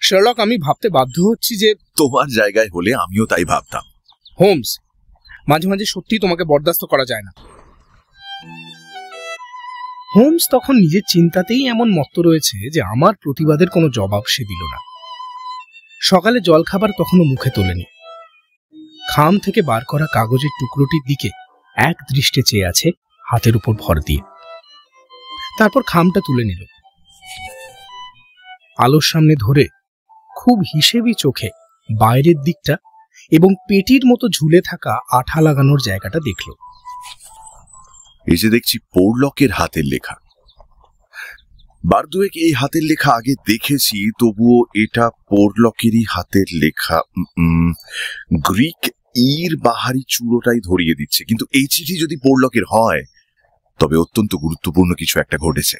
Sherlock, আমি ভাবতে বাধ্য হচ্ছি যে তোমার জায়গায় হলে আমিও তাই ভাবতাম। হোমস, মাঝে মাঝে সত্যি তোমাকে বরদাস্ত করা যায় না। হোমস তখন নিজের চিন্তাতেই এমন মত্ত রয়েছে যে আমার প্রতিবাদের কোনো জবাব সে দিল না। সকালে জলখাবার তখনও মুখে তোলেনি। খাম থেকে বার করা কাগজের টুকরোটির দিকে এক দৃষ্টে চেয়ে আছে হাতের উপর ভর দিয়ে। তারপর খামটা তুলে নিল। আলোর সামনে ধরে খুব হিসেবি চোখে বাইরের দিকটা এবং পেটির মতো ঝুলে থাকা আঠা লাগানোর জায়গাটা দেখল। এই যে দেখছি পোরলকের হাতের লেখা। বার দুয়েক এই হাতের লেখা আগে দেখেছি, তবুও এটা পোরলকেরই হাতের লেখা। গ্রিক ইর বাহারি চূড়োটাই ধরিয়ে দিচ্ছে, কিন্তু এই চিঠি যদি পোরলকের হয় তবে অত্যন্ত গুরুত্বপূর্ণ কিছু একটা ঘটেছে।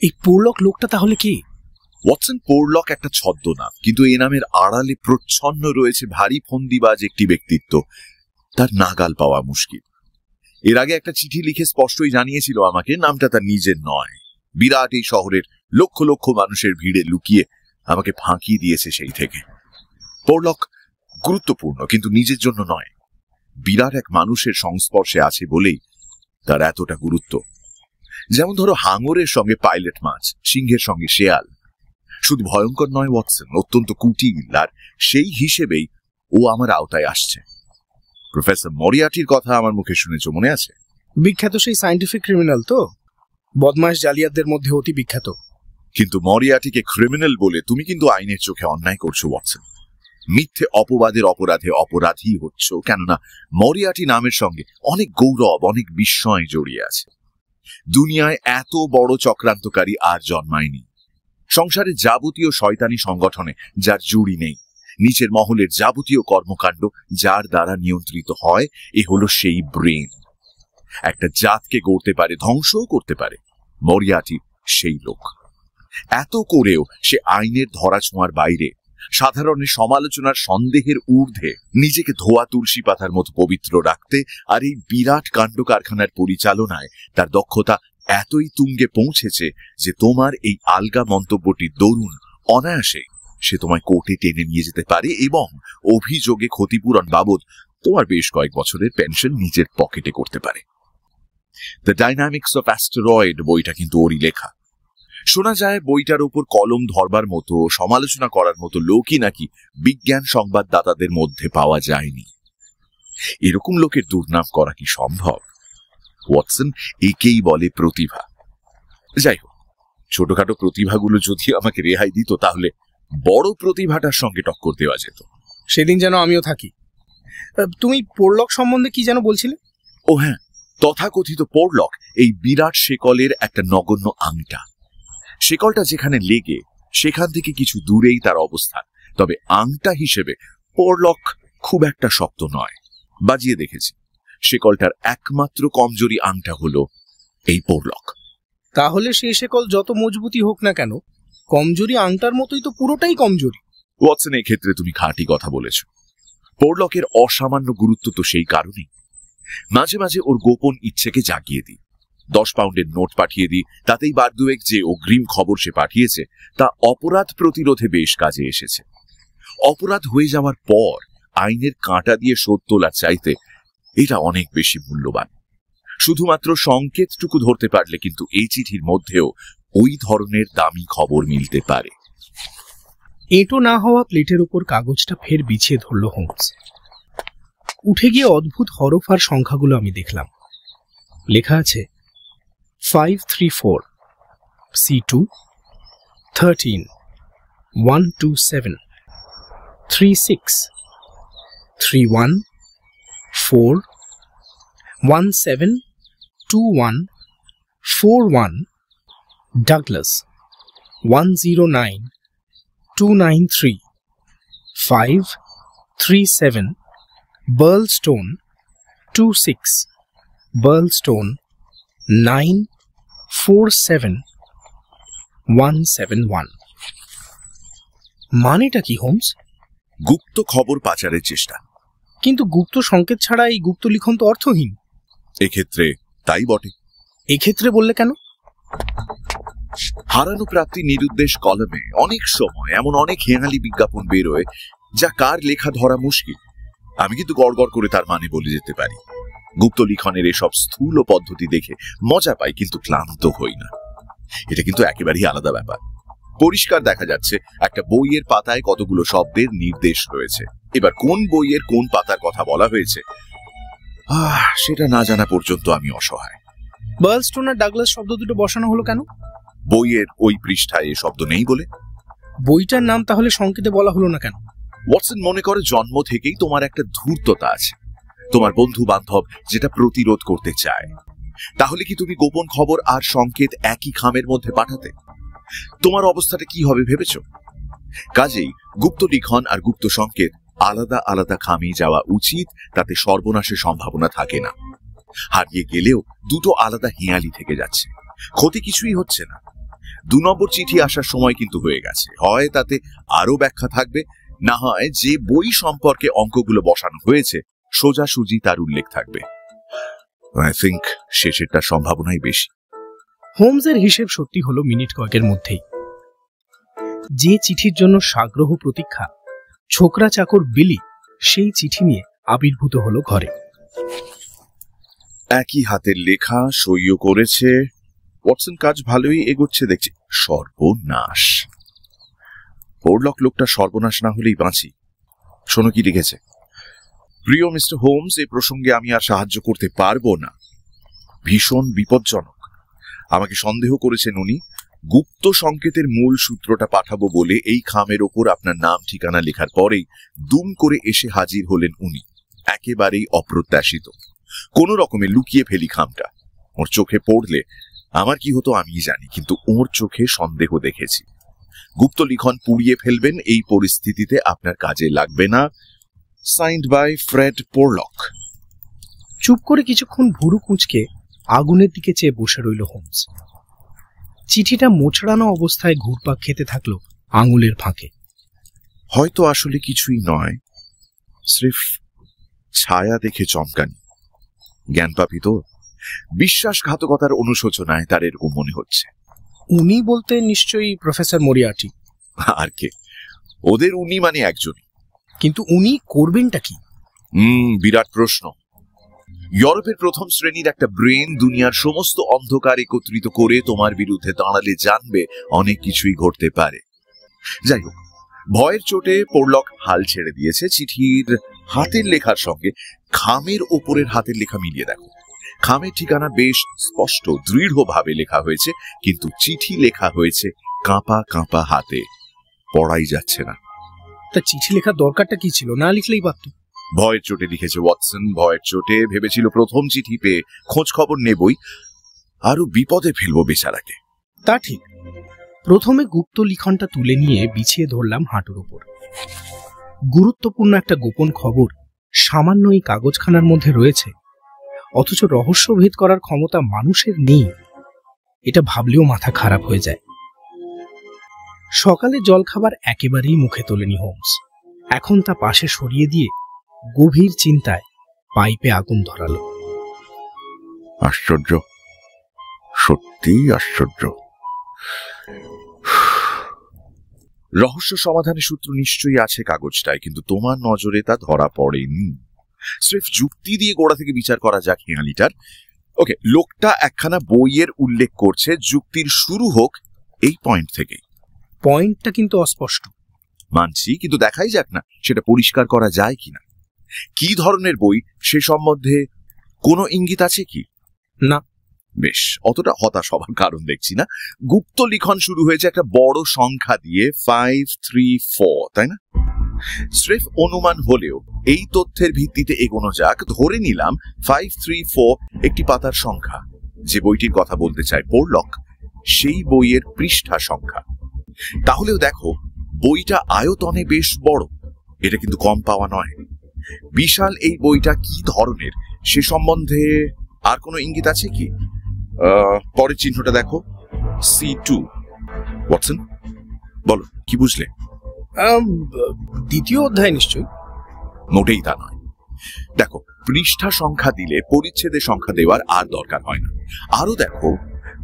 এই পোরলক লোকটা তাহলে কি? ওয়াটসন, পোরলক একটা ছদ্মনাম, কিন্তু এই নামের আড়ালে প্রচ্ছন্ন রয়েছে ভারী ফন্দিবাজ একটি ব্যক্তিত্ব। তার নাগাল পাওয়া মুশকিল। এর আগে একটা চিঠি লিখে স্পষ্টই জানিয়েছিল আমাকে নামটা তার নিজের নয়। বিরাট এই শহরের লক্ষ লক্ষ মানুষের ভিড়ে লুকিয়ে আমাকে ফাঁকি দিয়েছে সেই থেকে। পোরলক গুরুত্বপূর্ণ, কিন্তু নিজের জন্য নয়। বিরাট এক মানুষের সংস্পর্শে আছে বলেই তার এতটা গুরুত্ব। যেমন ধরো হাঙরের সঙ্গে পাইলট মাছ, সিংহের সঙ্গে শেয়াল। শুধু ভয়ঙ্কর নয় ওয়াটসন, অত্যন্ত কুটিল, আর সেই হিসেবেই ও আমার আওতায় আসছে। প্রফেসর মরিয়ার্টির কথা আমার মুখে শুনেছ, মনে আছে? বিখ্যাত সেই সায়েন্টিফিক ক্রিমিনাল তো, বদমাশ জালিয়াতদের মধ্যে অতি বিখ্যাত। কিন্তু মরিয়ার্টিকে ক্রিমিনাল বলে তুমি কিন্তু আইনের চোখে অন্যায় করছো ওয়াটসন। মিথ্যে অপবাদের অপরাধে অপরাধী হচ্ছ, কেননা মরিয়ার্টি নামের সঙ্গে অনেক গৌরব, অনেক বিস্ময় জড়িয়ে আছে। দুনিয়ায় এত বড় চক্রান্তকারী আর জন্মায়নি। সংসারের যাবতীয় শয়তানি সংগঠনে যার জুড়ি নেই, নিচের মহলের যাবতীয় কর্মকাণ্ড যার দ্বারা নিয়ন্ত্রিত হয়, এ হলো সেই ব্রেন। একটা জাতকে গড়তে পারে, ধ্বংসও করতে পারে। মরিয়ার্টি সেই লোক। এত করেও সে আইনের ধরাছোঁয়ার বাইরে, সাধারণের সমালোচনার সন্দেহের ঊর্ধ্বে নিজেকে ধোয়া তুলসী পাতার মতো পবিত্র রাখতে আর এই বিরাট কাণ্ড কারখানার পরিচালনায় তার দক্ষতা এতই তুঙ্গে পৌঁছেছে যে তোমার এই আলগা মন্তব্যটির দরুন অনায়াসে সে তোমায় কোর্টে টেনে নিয়ে যেতে পারে এবং অভিযোগে ক্ষতিপূরণ বাবদ তোমার বেশ কয়েক বছরের পেনশন নিজের পকেটে করতে পারে। দ্য ডাইনামিক্স অফ অ্যাস্টেরয়েড বইটা কিন্তু ওরই লেখা। শোনা যায় বইটার উপর কলম ধরবার মতো, সমালোচনা করার মতো লোকই নাকি বিজ্ঞান সংবাদদাতাদের মধ্যে পাওয়া যায়নি। এরকম লোকের দুর্নাম করা কি সম্ভব? ওয়াটসন, একেই বলে প্রতিভা। যাই হোক, ছোটখাটো প্রতিভাগুলো যদি আমাকে রেহাই দিত তাহলে বড় প্রতিভাটার সঙ্গে টক্কর দেওয়া যেত। সেদিন যেন আমিও থাকি। তুমি পোরলক সম্বন্ধে কি যেন বলছিলে? ও হ্যাঁ, তথাকথিত পোরলক এই বিরাট শেকলের একটা নগণ্য আংটা। শেকলটা যেখানে লেগে সেখান থেকে কিছু দূরেই তার অবস্থান, তবে আংটা হিসেবে পোরলক খুব একটা শক্ত নয়। বাজিয়ে দেখেছি, শেকলটার একমাত্র কমজোরি আংটা হলো এই পোরলক। তাহলে সেই শেকল যত মজবুতি হোক না কেন, কমজোরি আংটার মতোই তো পুরোটাই কমজোরি। ওয়াটসন, এই ক্ষেত্রে তুমি খাঁটি কথা বলেছ। পোরলকের অসামান্য গুরুত্ব তো সেই কারণেই। মাঝে মাঝে ওর গোপন ইচ্ছেকে জাগিয়ে দিই। 10 পাউন্ডের নোট পাঠিয়ে দিই, তাতেই বার দুয়েক যে অগ্রিম খবর সে পাঠিয়েছে তা অপরাধ প্রতিরোধে বেশ কাজে এসেছে। অপরাধ হয়ে যাওয়ার পর আইনের কাঁটা দিয়ে শোধ তোলার চাইতে এটা অনেক বেশি মূল্যবান। শুধুমাত্র সংকেতটুকু ধরতে পারলে কিন্তু এই চিঠির মধ্যেও ওই ধরনের দামি খবর মিলতে পারে। এঁটো না হওয়া প্লেটের উপর কাগজটা ফের বিছিয়ে ধরল হোমস। উঠে গিয়ে অদ্ভুত হরফ আর সংখ্যাগুলো আমি দেখলাম। লেখা আছে 534 C2 13 127 36 31 4 17 21 41 Douglas 109 293 537 Burlstone 26 Burlstone 947 171। মানেটা কি হোমস? গুপ্ত খবর পাচারের চেষ্টা। কিন্তু গুপ্ত সংকেত ছাড়া এই গুপ্ত লিখন তো অর্থহীন। এক্ষেত্রে তাই বটে। এক্ষেত্রে বললে কেন? হারানো প্রাপ্তি নিরুদ্দেশ কলমে অনেক সময় এমন অনেক হেঁয়ালি বিজ্ঞাপন বেরোয় যা কার লেখা ধরা মুশকিল। আমি কিন্তু গড়গড় করে তার মানে বলে যেতে পারি। গুপ্ত লিখনের এসব স্থূল পদ্ধতি দেখে মজা পাই, কিন্তু ক্লান্ত হই না। এটা কিন্তু একেবারেই আলাদা ব্যাপার। পরিষ্কার দেখা যাচ্ছে একটা বইয়ের পাতায় কতগুলো শব্দের নির্দেশ রয়েছে। এবার কোন বইয়ের কোন পাতার কথা বলা হয়েছে সেটা না জানা পর্যন্ত আমি অসহায়। বার্লস্টোন আর ডাগলাস শব্দ দুটো বসানো হলো কেন? বইয়ের ওই পৃষ্ঠায় এ শব্দ নেই বলে। বইটার নাম তাহলে সংকেতে বলা হলো না কেন? ওয়াটসন মনে করে জন্ম থেকেই তোমার একটা ধূর্ততা আছে, তোমার বন্ধু বান্ধব যেটা প্রতিরোধ করতে চায়। তাহলে কি তুমি গোপন খবর আর সংকেত একই খামের মধ্যে পাঠাতে? তোমার অবস্থাটা কি হবে ভেবেছ? কাজেই গুপ্ত লিখন আর গুপ্ত সংকেত আলাদা আলাদা খামে যাওয়া উচিত, তাতে সর্বনাশের সম্ভাবনা থাকে না। হারিয়ে গেলেও দুটো আলাদা হেঁয়ালি থেকে যাচ্ছে, ক্ষতি কিছুই হচ্ছে না। 2 নম্বর চিঠি আসার সময় কিন্তু হয়ে গেছে। হয় তাতে আরো ব্যাখ্যা থাকবে, না হয় যে বই সম্পর্কে অঙ্কগুলো বসানো হয়েছে সোজাসুজি তার উল্লেখ থাকবে। আই থিঙ্ক শেষেরটার সম্ভাবনাই বেশি। হোমসের হিসেব সত্যি হলো মিনিট কয়েকের মধ্যেই। যে চিঠির জন্য সাগ্রহ প্রতীক্ষা ছোকরা চাকর বিলি, সেই চিঠি নিয়ে আবির্ভূত হলো ঘরে। একই হাতের লেখা, সইও করেছে। ওয়াটসন কাজ ভালোই এগোচ্ছে দেখছি। সর্বনাশ! পোরলক লোকটা সর্বনাশ না হলেই বাঁচি। শোনো কি লিখেছে। প্রিয় মিস্টার হোমস, এই প্রসঙ্গে আমি আর সাহায্য করতে পারবো না। ভীষণ বিপজ্জনক। আমাকে সন্দেহ করেছেন উনি। গুপ্ত সংকেতের মূল সূত্রটা পাঠাবো বলে এই খামের ওপর আপনার নাম ঠিকানা লেখার পরেই দুম করে এসে হাজির হলেন উনি, একেবারেই অপ্রত্যাশিত। কোন রকমে লুকিয়ে ফেলি খামটা। ওর চোখে পড়লে আমার কি হতো আমি জানি, কিন্তু ওর চোখে সন্দেহ দেখেছি। গুপ্ত লিখন পুড়িয়ে ফেলবেন, এই পরিস্থিতিতে আপনার কাজে লাগবে না। Signed by Fred Porlock. চুপ করে কিছুক্ষণ ভুরু কুঁচকে আগুনের দিকে চেয়ে বসে রইল হোমস। চিঠিটা মোচড়ানো অবস্থায় ঘুরপাক খেতে থাকলো আঙুলের ফাঁকে। হয়তো আসলে কিছুই নয়, স্রেফ ছায়া দেখে চমকানি। জ্ঞান পাপি তো, বিশ্বাসঘাতকতার অনুশোচনায় তার এরকম মনে হচ্ছে। উনি বলতে নিশ্চয়ই প্রফেসর মরিয়ার্টি। আর কে? ওদের উনি মানে একজনই। কিন্তু উনি করবেনটা কি? বিরাট প্রশ্ন। ইউরোপের প্রথম শ্রেণীর একটা ব্রেন দুনিয়ার সমস্ত অন্ধকার একত্রিত করে তোমার বিরুদ্ধে দাঁড়ালে জানবে অনেক কিছুই ঘটতে পারে। যাই হোক, ভয়ের চোটে পোরলক হাল ছেড়ে দিয়েছে। চিঠির হাতের লেখার সঙ্গে খামের ওপরের হাতের লেখা মিলিয়ে দেখো। খামের ঠিকানা বেশ স্পষ্ট, দৃঢ়ভাবে লেখা হয়েছে, কিন্তু চিঠি লেখা হয়েছে কাঁপা কাঁপা হাতে। পড়াই যাচ্ছে না। তা চিঠি লেখার দরকারটা কি ছিল? না লিখলেই পারত। ভয়ের চোটে লিখেছে ওয়াটসন, ভয়ের চোটে। ভেবেছিল প্রথম চিঠি পেয়ে খোঁজ খবর নেবই, আরো বিপদে ফেলবো বেচারাকে। তা ঠিক। প্রথমে গুপ্ত লিখনটা তুলে নিয়ে বিছিয়ে ধরলাম হাঁটুর উপর। গুরুত্বপূর্ণ একটা গোপন খবর সামান্য এই কাগজখানার মধ্যে রয়েছে, অথচ রহস্য ভেদ করার ক্ষমতা মানুষের নেই। এটা ভাবলেও মাথা খারাপ হয়ে যায়। সকালে জলখাবার একেবারেই মুখে তোলেনি হোমস। এখন তা পাশে সরিয়ে দিয়ে গভীর চিন্তায় পাইপে আগুন ধরালো। আশ্চর্য, সত্যি আশ্চর্য। রহস্য সমাধানের সূত্র নিশ্চয়ই আছে কাগজটায়, কিন্তু তোমার নজরে তা ধরা পড়েনি। স্রেফ যুক্তি দিয়ে গোড়া থেকে বিচার করা যাক হেঁয়ালিটার। ওকে, লোকটা একখানা বইয়ের উল্লেখ করছে, যুক্তির শুরু হোক এই পয়েন্ট থেকেই। পয়েন্টটা কিন্তু অস্পষ্ট। মানছি, কিন্তু দেখাই যাক না সেটা পরিষ্কার করা যায় কিনা। কি ধরনের বই সে সম্বন্ধে কোনো ইঙ্গিত আছে কি? না। বেশ, অতটা হতাশ হবার কারণ দেখছি না। গুপ্ত লিখন শুরু হয়েছে একটা বড় সংখ্যা দিয়ে, 534, তাই না? স্রেফ অনুমান হলেও এই তথ্যের ভিত্তিতে এগোনো যাক। ধরে নিলাম 534 একটি পাতার সংখ্যা। যে বইটির কথা বলতে চায় পোরলক, সেই বইয়ের পৃষ্ঠা সংখ্যা। তাহলেও দেখো, বইটা আয়তনে বেশ বড়। এটা কিন্তু কম পাওয়া নয়। বিশাল এই বইটা কি ধরনের সে সম্বন্ধে আর কোনো ইঙ্গিত আছে কি? পরের চিহ্নটা দেখো, C2। ওয়াটসন, বলো কি বুঝলে? দ্বিতীয় অধ্যায় নিশ্চয়। মোটেই তা নয়। দেখো, পৃষ্ঠা সংখ্যা দিলে পরিচ্ছেদের সংখ্যা দেওয়ার আর দরকার হয় না। আরো দেখো,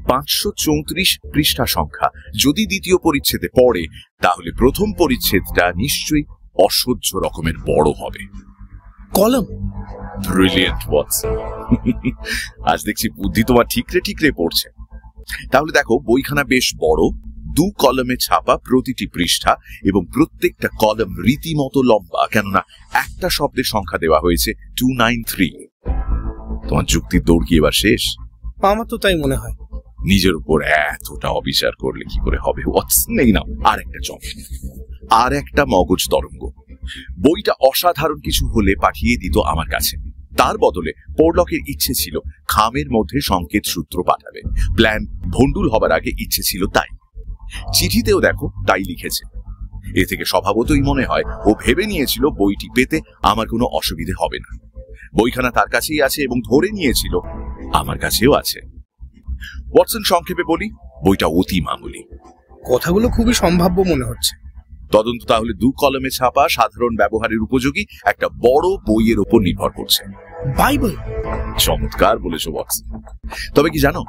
534 পৃষ্ঠা সংখ্যা যদি দ্বিতীয় পরিচ্ছেদে পড়ে, তাহলে প্রথম পরিচ্ছেদটা নিশ্চয়ই অসহ্য রকমের বড় হবে। কলম। Brilliant Watson. আজ দেখছি বুদ্ধি তোমার ঠিকরে ঠিকরে পড়ছে। তাহলে দেখো, বইখানা বেশ বড়, 2 কলমে ছাপা প্রতিটি পৃষ্ঠা, এবং প্রত্যেকটা কলম রীতিমতো লম্বা, কেননা একটা শব্দের সংখ্যা দেওয়া হয়েছে 293। তোমার যুক্তির দৌড় কি এবার শেষ? আমার তো তাই মনে হয়। নিজের উপর এতটা অবিচার করলে কি করে হবে ওয়াটসন? নেই না আর একটা চমক, আর একটা মগজ তরঙ্গ। বইটা অসাধারণ কিছু হলে পাঠিয়ে দিত আমার কাছে। তার বদলে পোরলকের ইচ্ছে ছিল খামের মধ্যে সংকেত সূত্র পাঠাবে। প্ল্যান ভন্ডুল হবার আগে ইচ্ছে ছিল তাই। চিঠিতেও দেখো তাই লিখেছে। এ থেকে স্বভাবতই মনে হয় ও ভেবে নিয়েছিল বইটি পেতে আমার কোনো অসুবিধে হবে না। বইখানা তার কাছেই আছে এবং ধরে নিয়েছিল আমার কাছেও আছে। ওয়াটসন, সংক্ষেপে বলি, বইটা অতি মামুলি। কথাগুলো খুবই সম্ভাব্য মনে হচ্ছে। তদন্ত তাহলে 2 কলমে ছাপা সাধারণ ব্যবহারের উপযোগী একটা বড় বইয়ের উপর নির্ভর করছে। বাইবেল। চমৎকার বলেছো ওয়াটসন। তবে কি জানো,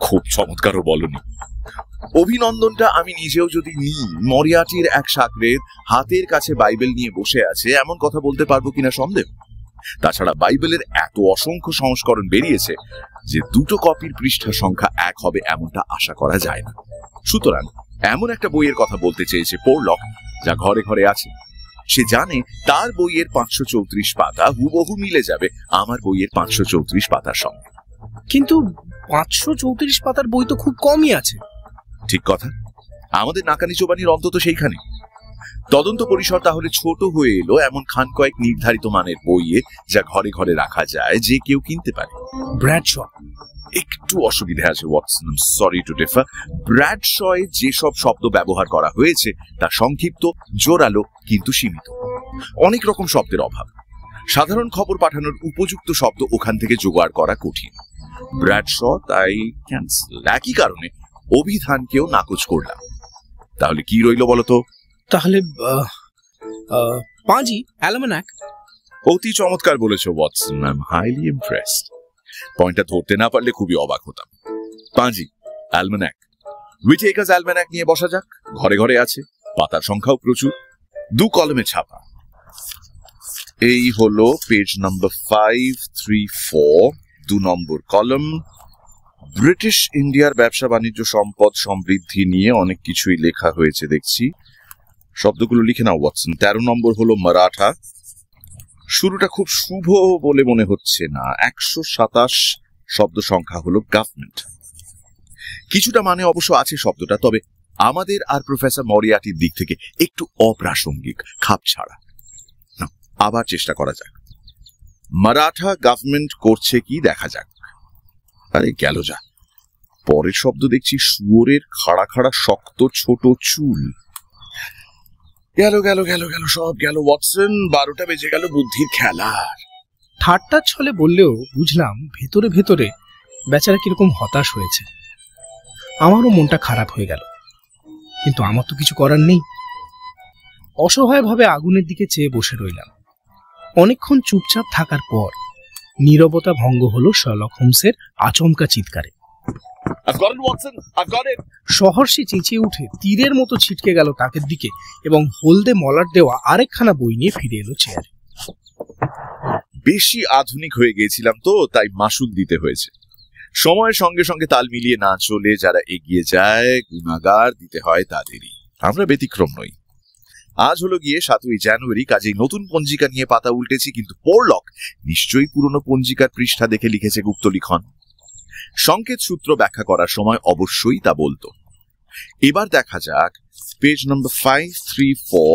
খুব চমৎকারও বলনি। অভিনন্দনটা আমি নিজেও যদি নিই, মরিয়াটির এক সাকরেদ হাতের কাছে বাইবেল নিয়ে বসে আছে এমন কথা বলতে পারবো কিনা সন্দেহ। তাছাড়া বাইবেলের এত অসংখ্য সংস্করণ বেরিয়েছে যে 2 কপির পৃষ্ঠা সংখ্যা 1 হবে এমনটা আশা করা যায় না। সুতরাং এমন একটা বইয়ের কথা বলতে চেয়েছে পোরলক যা ঘরে ঘরে আছে। সে জানে তার বইয়ের 534 পাতা হুবহু মিলে যাবে আমার বইয়ের 534 পাতার সঙ্গে। কিন্তু 534 পাতার বই তো খুব কমই আছে। ঠিক কথা, আমাদের নাকানি চোবানির অন্তত সেইখানে। তদন্ত পরিসর তাহলে ছোট হয়ে এলো এমন খান কয়েক নির্ধারিত মানের বইয়ে, যা ঘরে ঘরে রাখা যায়, যে কেউ কিনতে পারে। ব্র্যাডশ। একটু অসুবিধা আছে ওয়াটসন, সরি টু ডিফার। ব্র্যাডশয়ে যেসব শব্দ ব্যবহার করা হয়েছে তা সংক্ষিপ্ত, জোরালো কিন্তু সীমিত। অনেক রকম শব্দের অভাব। সাধারণ খবর পাঠানোর উপযুক্ত শব্দ ওখান থেকে জোগাড় করা কঠিন। ব্র্যাডশ তাই ক্যান্সেল। একই কারণে অভিধানকেও নাকচ করলাম। তাহলে কি রইল বলতো? তাহলে পাঁজি অ্যালমানাক। অতি চমৎকার বলেছো Watson, I am highly impressed. পয়েন্টটা ধরতে না পারলে খুবই অবাক হতাম। পাঁজি অ্যালমানাক, উইটেকারস অ্যালমানাক নিয়ে বসা যাক। ঘরে ঘরে আছে, পাতার সংখ্যাও প্রচুর, 2 কলমে ছাপা। এই হলো পেজ নাম্বার 534, 2 নম্বর কলম। ব্রিটিশ ইন্ডিয়ার ব্যবসা বাণিজ্য সম্পদ সমৃদ্ধি নিয়ে অনেক কিছুই লেখা হয়েছে দেখছি। শব্দগুলো লিখে নাও ওয়াটসন। 13 নম্বর হলো মারাঠা। শুরুটা খুব শুভ বলে মনে হচ্ছে না। 127 শব্দ সংখ্যা হলো গভর্নমেন্ট। কিছুটা মানে অবশ্য আছে শব্দটা, তবে আমাদের আর প্রফেসর মরিয়াটির দিক থেকে একটু অপ্রাসঙ্গিক, খাপ ছাড়া। আবার চেষ্টা করা যাক। মারাঠা গভর্নমেন্ট করছে কি দেখা যাক। আরে গেল যা। পরের শব্দ দেখছি শুয়োরের খাড়া খাড়া শক্ত ছোট চুল। গেল গেল গেল গেল, সব গেল ওয়াটসন। 12টা বেজে গেল বুদ্ধির খেলার। ঠাট্টা ছলে বললেও বুঝলাম ভেতরে ভেতরে বেচারা কিরকম হতাশ হয়েছে। আমারও মনটা খারাপ হয়ে গেল, কিন্তু আমার তো কিছু করার নেই। অসহায়ভাবে আগুনের দিকে চেয়ে বসে রইলাম। অনেকক্ষণ চুপচাপ থাকার পর নীরবতা ভঙ্গ হলো শার্লক হোমসের আচমকা চিৎকারে। সহর্ষে চেঁচিয়ে উঠে তীরের মতো ছিটকে গেল তাকের দিকে এবং হলদে মলাট দেওয়া আরেকখানা বই নিয়ে ফিরে এলো চেয়ারে। বেশি আধুনিক হয়ে গিয়েছিলাম তো, তাই মাসুল দিতে হয়েছে। সময়ের সঙ্গে সঙ্গে তাল মিলিয়ে না চলে যারা এগিয়ে যায়, গুণাগার দিতে হয় তাদেরই। আমরা ব্যতিক্রম নই। আজ হলো গিয়ে 7ই জানুয়ারি, কাজেই নতুন পঞ্জিকা নিয়ে পাতা উল্টেছি, কিন্তু পোরলক নিশ্চয়ই পুরনো পঞ্জিকার পৃষ্ঠা দেখে লিখেছে গুপ্ত লিখন। সংকেত সূত্র ব্যাখ্যা করার সময় অবশ্যই তা বলতো। এবার দেখা যাক পেজ নাম্বার 534,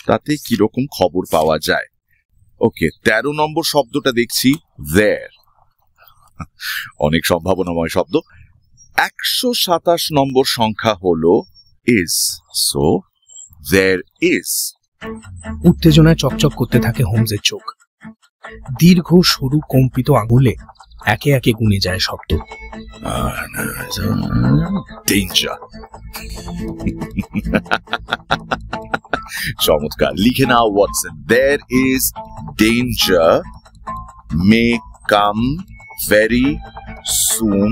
তাতে কিরকম খবর পাওয়া যায়। ওকে, 13 নম্বর শব্দটা দেখছি there, অনেক সম্ভাবনাময় শব্দ। 127 নম্বর সংখ্যা হলো is, so there is। উত্তেজনায় চকচক করতে থাকে হোমসের চোখ। দীর্ঘ সরু কম্পিত আঙুলে একে একে গুনে যায় শব্দ। ডেঞ্জার। চমৎকার, লিখে নাও Watson. there is danger, may come very soon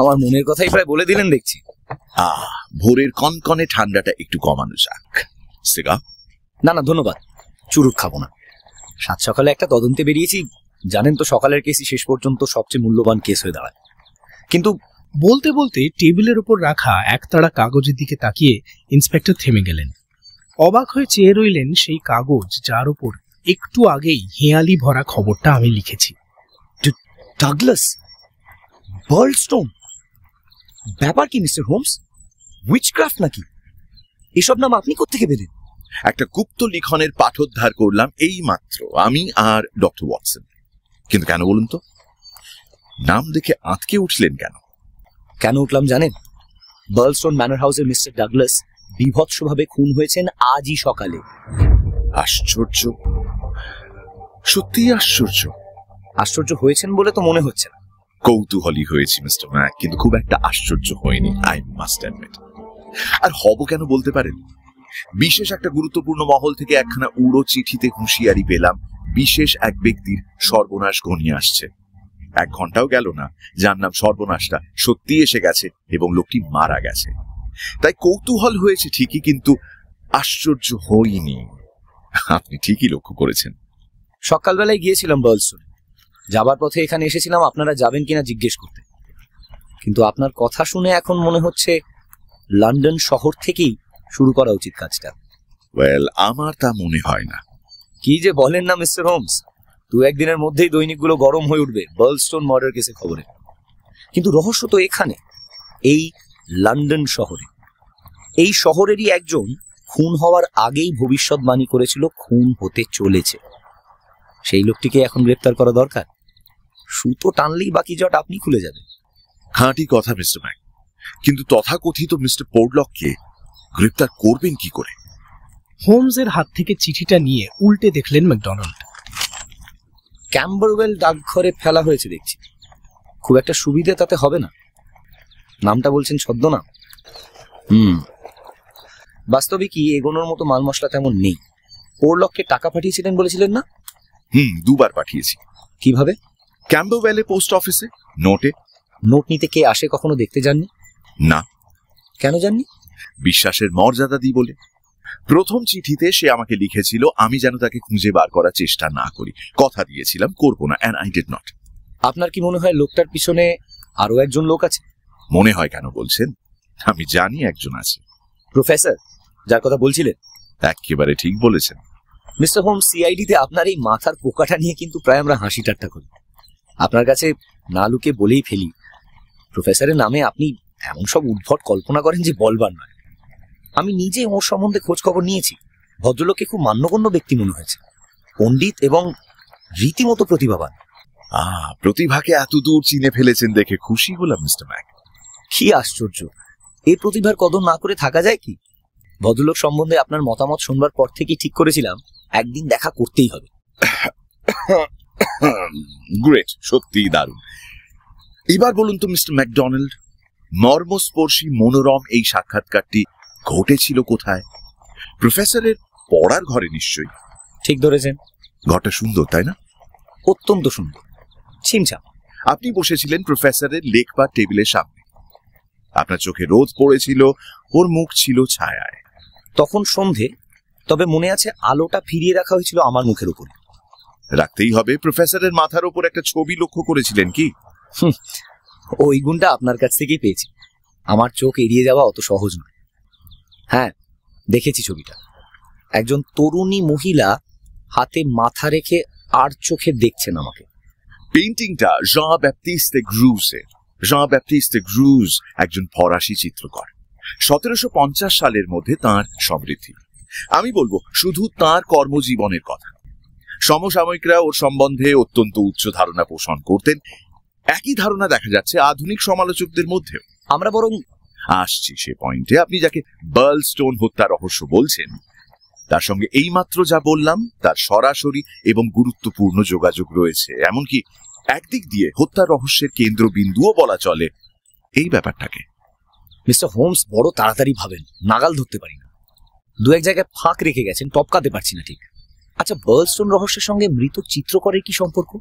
আমার মনের কথাই প্রায় বলে দিলেন দেখছি। ভোরের কনকনে ঠান্ডাটা একটু কমানো যাক। সিগা? না না ধন্যবাদ, চুরুট খাবো না। সাত সকালে একটা তদন্তে বেরিয়েছি, জানেন তো সকালের কেসই শেষ পর্যন্ত সবচেয়ে মূল্যবান কেস হয়ে দাঁড়ায়। কিন্তু বলতে বলতে টেবিলের উপর রাখা একতাড়া কাগজের দিকে তাকিয়ে ইন্সপেক্টর থেমে গেলেন। অবাক হয়ে চেয়ে রইলেন সেই কাগজ যার উপর একটু আগেই হেঁয়ালি ভরা খবরটা আমি লিখেছি। ডাগলাস বার্লস্টোন, ব্যাপার কি মিস্টার হোমস? উইচক্রাফট নাকি? এসব নাম আপনি কোত্থেকে পেলেন? একটা গুপ্ত লিখনের পাঠোদ্ধার করলাম এই মাত্র, আমি আর ডক্টর ওয়াটসন। কিন্তু কেন বলুন তো? নাম দেখে আঁতকে উঠলেন কেন? কেন উঠলাম জানেন? বার্লস্টোন ম্যানর হাউসের মিস্টার ডাগলাস বিভৎসভাবে খুন হয়েছেন আজই সকালে। আশ্চর্য, সত্যি আশ্চর্য। আশ্চর্য হয়েছেন বলে তো মনে হচ্ছে না। কৌতূহলী হয়েছি মিস্টার ম্যাক, কিন্তু খুব একটা আশ্চর্য হয়নি, আই মাস্ট অ্যাডমিট। আর হব কেন বলতে পারেন? বিশেষ একটা গুরুত্বপূর্ণ মহল থেকে একখানা উড়ো চিঠিতে হুঁশিয়ারি পেলাম বিশেষ এক ব্যক্তির সর্বনাশ ঘনিয়ে আসছে। 1 ঘন্টাও গেল না, জানলাম সর্বনাশটা সত্যি এসে গেছে এবং লোকটি মারা গেছে। তাই কৌতূহল হয়েছে ঠিকই, কিন্তু আশ্চর্য হইনি। আপনি ঠিকই লক্ষ্য করেছেন। সকালবেলায় গিয়েছিলাম বার্লস্টোন, যাবার পথে এখানে এসেছিলাম আপনারা যাবেন কিনা জিজ্ঞেস করতে। কিন্তু আপনার কথা শুনে এখন মনে হচ্ছে লন্ডন শহর থেকেই শুরু করা উচিত কাজটা। ওয়েল, আমার তা মনে হয় না। কি যে বলেন না মিস্টার হোমস, 2-1 দিনের মধ্যেই দৈনিকগুলো গরম হয়ে উঠবে বার্লস্টোন মার্ডার কেসে খবরে। কিন্তু রহস্য তো এখানে, এই লন্ডন শহরে। এই শহরেরই একজন খুন হওয়ার আগেই ভবিষ্যৎবাণী করেছিল খুন হতে চলেছে। সেই লোকটিকে এখন গ্রেপ্তার করা দরকার। সুতো টানলেই বাকি জট আপনি খুলে যাবে। খাঁটি কথা মিস্টার ম্যাক, কিন্তু তথাকথিত মিস্টার পোর্টলককে গ্রেপ্তার করবেন কি করে? হোমসের হাত থেকে চিঠিটা নিয়ে উল্টে দেখলেন ম্যাকডোনাল্ড। ক্যাম্বারওয়েল ডাকঘরে ফেলা হয়েছে দেখছি। খুব একটা সুবিধে তাতে হবে না। নামটা বলছেন ছদ্মনাম? বাস্তবে কি এগোনোর মতো মাল মশলা তেমন নেই। পোর্টলককে টাকা পাঠিয়েছিলেন বলেছিলেন না? 2 বার পাঠিয়েছি। কিভাবে? ক্যাম্বারওয়েলে পোস্ট অফিসে, নোটে। নোট নিতে কে আসে কখনো দেখতে যাননি? না। কেন জাননি? বিশ্বাসের মর্যাদা দিই বলে। প্রথম চিঠিতে সে আমাকে লিখেছিল আমি যেন তাকে খুঁজে বার করার চেষ্টা না করি। কথা দিয়েছিলাম করব না, and I did not. আপনার কি মনে হয় লোকটার পিছনে আরো একজন লোক আছে? মনে হয় কেন বলছেন? আমি জানি একজন আছে। প্রফেসর, যার কথা বলছিলেন? একেবারে ঠিক বলেছেন মিস্টার হোমস। সিআইডিতে আপনার এই মাথার পোকাটা নিয়ে কিন্তু প্রায় আমরা হাসি ঠাট্টা করি। আপনার কাছে না লুকে বলেই ফেলি, প্রফেসরের নামে আপনি এমন সব উদ্ভট কল্পনা করেন যে বলবার নয়। আমি নিজে ওর সম্বন্ধে খোঁজ খবর নিয়েছি। ভদ্রলোককে খুব মান্যগণ্য ব্যক্তি মনে হয়েছে, পণ্ডিত এবং রীতিমতো প্রতিভাবান। প্রতিভাকে এত দূর চিনে ফেলেছেন দেখে খুশি হলাম মিস্টার ম্যাক। কি আশ্চর্য, এই প্রতিভার কদর না করে থাকা যায় কি? ভদ্রলোক সম্বন্ধে আপনার মতামত শুনবার পর থেকেই ঠিক করেছিলাম একদিন দেখা করতেই হবে। গ্রেট, সত্যিই দারুণ। এবার বলুন তো মিস্টার ম্যাকডোনাল্ড, মর্মস্পর্শী মনোরম এই সাক্ষাৎকারটি ঘটেছিল কোথায়? প্রফেসরের পড়ার ঘরে নিশ্চয়ই। ঠিক ধরেছেন। ঘরটা সুন্দর, তাই না? অত্যন্ত সুন্দর, ছিমছাম। আপনি বসেছিলেন প্রফেসরের লেখবার টেবিলের সামনে। আপনার চোখে রোদ পড়েছিল, ওর মুখ ছিল ছায়ায়। তখন সন্ধে, তবে মনে আছে আলোটা ফিরিয়ে রাখা হয়েছিল আমার মুখের উপর। রাখতেই হবে, প্রফেসরের মাথার উপর একটা ছবি লক্ষ্য করেছিলেন কি? ওই গুণটা আপনার কাছ থেকেই পেয়েছি। আমার চোখ এড়িয়ে যাওয়া অত সহজ নয়। হ্যাঁ, দেখেছি ছবিটা। একজন তরুণী মহিলা হাতে মাথা রেখে আর চোখে দেখছেন আমাকে। পেইন্টিংটা জঁ ব্যাপটিস্তে গ্রুজের। জঁ ব্যাপটিস্তে গ্রুজ একজন ফরাসি চিত্রকর। 1750 সালের মধ্যে তাঁর সমৃদ্ধি। আমি বলবো শুধু তাঁর কর্মজীবনের কথা। সমসাময়িকরা ওর সম্বন্ধে অত্যন্ত উচ্চ ধারণা পোষণ করতেন। একই ধারণা দেখা যাচ্ছে আধুনিক সমালোচকদের মধ্যেও। আমরা বরং আসছি সে পয়েন্টে। আপনি যাকে বার্লস্টোন হত্যা রহস্য বলছেন, তার সঙ্গে এইমাত্র যা বললাম তার সরাসরি এবং গুরুত্বপূর্ণ যোগাযোগ রয়েছে। এমনকি একদিক দিয়ে হত্যা রহস্যের কেন্দ্রবিন্দুও বলা চলে এই ব্যাপারটাকে। মিস্টার হোমস বড় তাড়াতাড়ি ভাবেন, নাগাল ধরতে পারি না। 2-1 জায়গায় ফাঁক রেখে গেছেন, টপকাতে পারছি না ঠিক। আচ্ছা, বার্লস্টোন রহস্যের সঙ্গে মৃত চিত্রকরের কি সম্পর্ক?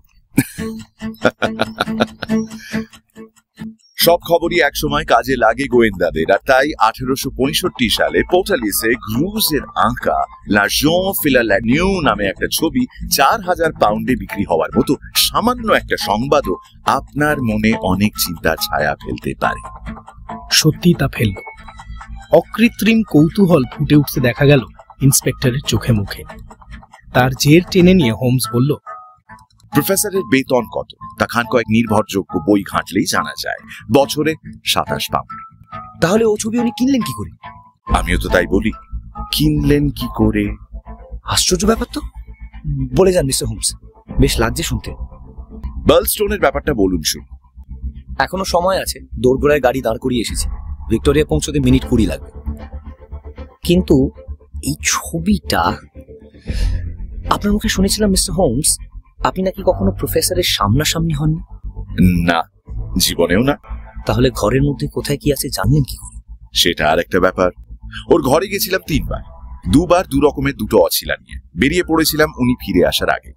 সব খবরই একসময় কাজে লাগে গোয়েন্দাদের, আর তাই 1865 সালে পোর্টালিসে গ্রুজের আঁকা লাজোঁ ফিলালানিউ নামে একটা ছবি 4000 পাউন্ডে বিক্রি হওয়ার মতো সামান্য একটা সংবাদও আপনার মনে অনেক চিন্তার ছায়া ফেলতে পারে। সত্যি তা ফেলল। অকৃত্রিম কৌতূহল ফুটে উঠতে দেখা গেল ইন্সপেক্টরের চোখে মুখে। তার জের টেনে নিয়ে হোমস বলল, প্রফেসরের বেতন কত তা খান কয়েক নির্ভরযোগ্য বই ঘাঁটলেই জানা যায়। বছরে 27 পাউন্ড। তাহলে ও ছবি উনি কিনলেন কি করে? আমিও তো তাই বলি, কিনলেন কি করে? আশ্চর্য ব্যাপার তো। বলে যান মিস্টার হোমস, বেশ লাগছে শুনতে। বার্লস্টোনের ব্যাপারটা বলুন শুন। এখনো সময় আছে, দোরগোড়ায় গাড়ি দাঁড় করিয়ে এসেছি। ভিক্টোরিয়া পৌঁছতে মিনিট 20 লাগবে। কিন্তু এই ছবিটা, আপনার মুখে শুনেছিলাম মিস্টার হোমস, আপনি নাকি কখনো প্রফেসরের সামনাসামনি হননি। না, জীবনেও না। তাহলে ঘরের মধ্যে কোথায় কি আছে জানলেন কি করে? সেটা আর একটা ব্যাপার। ওর ঘরে গেছিলাম 3 বার, 2 বার 2 রকমের দুটো অছিলা নিয়ে বেরিয়ে পড়েছিলাম উনি ফিরে আসার আগে।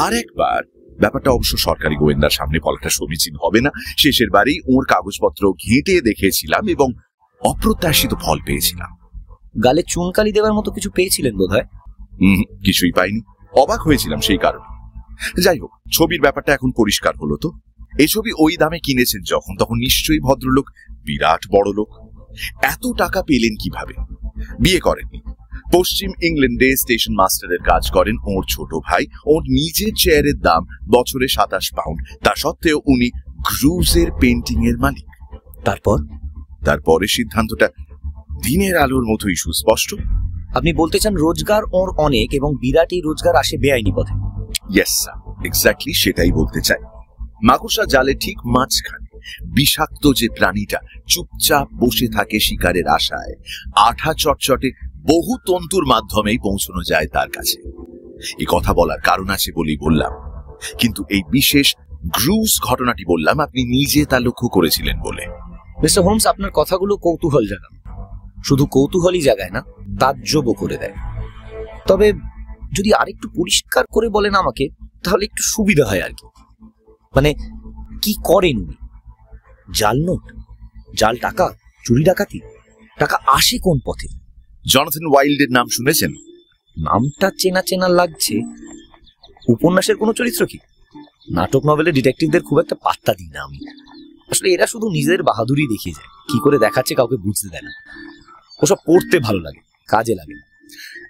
আর একবার, ব্যাপারটা অবশ্য সরকারি গোয়েন্দার সামনে বলাটা সমীচীন হবে না, শেষের বারেই ওর কাগজপত্র ঘেঁটে দেখেছিলাম এবং অপ্রত্যাশিত ফল পেয়েছিলাম। গালে চুনকালি দেওয়ার মতো কিছু পেয়েছিলেন বোধহয়? কিছুই পাইনি, অবাক হয়েছিলাম সেই কারণে। যাই হোক, ছবির ব্যাপারটা এখন পরিষ্কার হলো তো। এই ছবি ওই দামে কিনেছেন যখন, তখন নিশ্চয়ই ভদ্রলোক, বিরাট বড় লোক। এত টাকা পেলেন কিভাবে? বিয়ে করেননি, পশ্চিম ইংল্যান্ডে স্টেশন মাস্টারের কাজ করেন ওর ছোট ভাই। ওর নিজের চেয়ারের দাম বছরে 27 পাউন্ড। তা সত্ত্বেও উনি গ্রুজের পেন্টিং এর মালিক। তারপরে সিদ্ধান্তটা দিনের আলোর মতোই সুস্পষ্ট। আপনি বলতে চান রোজগার ওর অনেক এবং বিরাট এই রোজগার আসে বেআইনি পথে? ইয়েস স্যার, এক্স্যাক্টলি সেটাই বলতে চাই। মাকড়সা জালে ঠিক মাঝখানে বিষাক্ত যে প্রাণীটা চুপচাপ বসে থাকে শিকারের আশায়, আঠা চটচটে বহু তন্তুর মাধ্যমেই পৌঁছানো যায় তার কাছে। এই কথা বলার কারণ আছে বলেই বললাম, কিন্তু এই বিশেষ গ্রুজ ঘটনাটি বললাম আপনি নিজে তা লক্ষ্য করেছিলেন বলে। মিস্টার হোমস, আপনার কথাগুলো কৌতূহল জাগানো। শুধু কৌতূহলই জাগায় না, তাজ্জবও করে দেয়। তবে যদি আরেকটু পরিষ্কার করে বলেন আমাকে, তাহলে একটু সুবিধা হয় আর কি। মানে কি করেন উনি? জাল নোট, জাল টাকা, চুরি ডাকাতি? টাকা আসে কোন পথে? জনাথন ওয়াইল্ডের নাম শুনেছেন? নামটা চেনা চেনা লাগছে। উপন্যাসের কোনো চরিত্র কি? নাটক নভেলে ডিটেকটিভদের খুব একটা পাত্তা দিই না আমি। আসলে এরা শুধু নিজেদের বাহাদুরি দেখিয়ে যায়, কি করে দেখাচ্ছে কাউকে বুঝতে দেয় না। ওসব পড়তে ভালো লাগে, কাজে লাগে।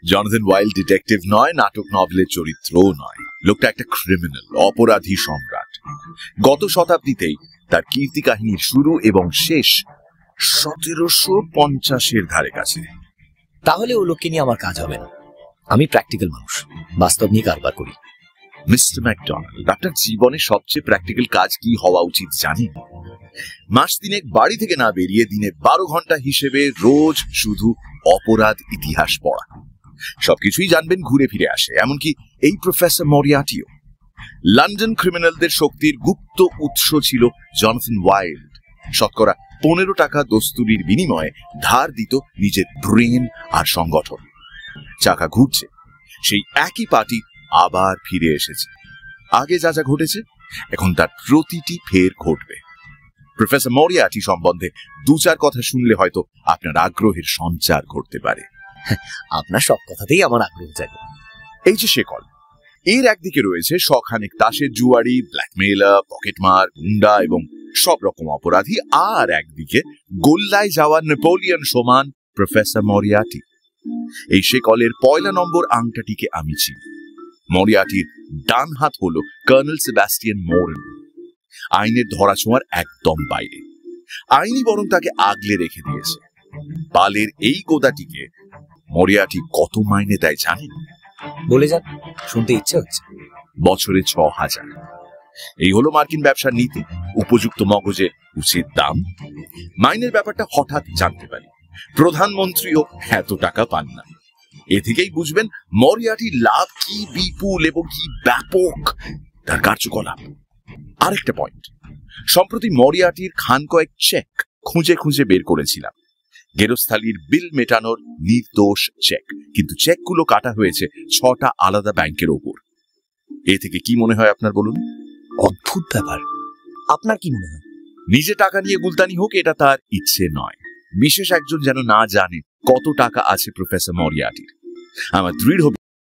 জনাথন ওয়াইল্ড ডিটেকটিভ নয়, নাটক নভেলের চরিত্রও নয়। লোকটা একটা ক্রিমিনাল, অপরাধী সম্রাট। গত শতাব্দীতেই তার কীর্তি কাহিনীর শুরু এবং শেষ 1750-এর ধারে কাছে। তাহলে ও লোককে নিয়ে আমার কাজ হবে না। আমি প্র্যাকটিক্যাল মানুষ, বাস্তব নিয়ে কারবার করি। মিস্টার ম্যাকডোনাল্ড, আপনার জীবনে সবচেয়ে প্র্যাকটিক্যাল কাজ কি হওয়া উচিত জানেন? মাস 3 বাড়ি থেকে না বেরিয়ে দিনে 12 ঘন্টা হিসেবে রোজ শুধু অপরাধ ইতিহাস পড়া। সবকিছুই জানবেন ঘুরে ফিরে আসে, এমনকি এই প্রফেসর মরিয়ার্টিও। লন্ডন ক্রিমিনালদের শক্তির গুপ্ত উৎস ছিল জনাথন ওয়াইল্ড। শতকরা 15 টাকা দস্তুরির বিনিময়ে ধার দিত নিজের ব্রেন আর সংগঠন। চাকা ঘুরছে, সেই একই পার্টি আবার ফিরে এসেছে। আগে যা যা ঘটেছে এখন তার প্রতিটি ফের ঘটবে। প্রফেসর মরিয়ার্টি সম্বন্ধে 2-4 কথা শুনলে হয়তো আপনার আগ্রহের সঞ্চার ঘটতে পারে। আপনার সব কথাতেই আমার আগ্রহ জাগে। এই যে শেকল, এর একদিকে রয়েছে শখানেক তাসের জুয়ারি, ব্ল্যাকমেইলার, পকেটমার, গুন্ডা এবং সব রকম অপরাধী, আর একদিকে গোল্লায় যাওয়া নেপোলিয়ন সমান প্রফেসর মরিয়ার্টি। এই শেকলের 1 নম্বর আংটাটিকে আমি চিনি। মরিয়ার্টির ডান হাত হলো কর্নেল সেবাস্টিয়ান মোরেন, আইনের ধরাছোঁয়ার একদম বাইরে। আইনি বরং তাকে আগলে রেখে দিয়েছে। বালের এই গোদাটিকে মরিয়ার্টি কত মাইনে দেয় জানেন? বলে যান, শুনতে ইচ্ছে হচ্ছে। বছরে 6000। এই হলো মার্কিন ব্যবসার নীতি। উপযুক্ত মগজে উচিত দাম। মাইনের ব্যাপারটা হঠাৎ জানতে পারি, প্রধানমন্ত্রীও এত টাকা পান না। এ থেকেই বুঝবেন মরিয়ার্টির লাভ কি বিপুল এবং কি ব্যাপক তার কার্যকলাপ। আরেকটা পয়েন্ট, সম্প্রতি মরিয়ার্টির খান কয়েক চেক খুঁজে খুঁজে বের করেছিলাম। গেরস্থালির বিল মেটানোর নির্দোষ চেক, কিন্তু চেকগুলো কাটা হয়েছে 6টা আলাদা ব্যাংকের ওপর। এ থেকে কি মনে হয় আপনার বলুন? অদ্ভুত ব্যাপার। আপনার কি মনে হয়? নিজে টাকা নিয়ে গুলতানি হোক এটা তার ইচ্ছে নয়। বিশেষ একজন যেন না জানে কত টাকা আছে প্রফেসর মরিয়ার্টির। আমার দৃঢ়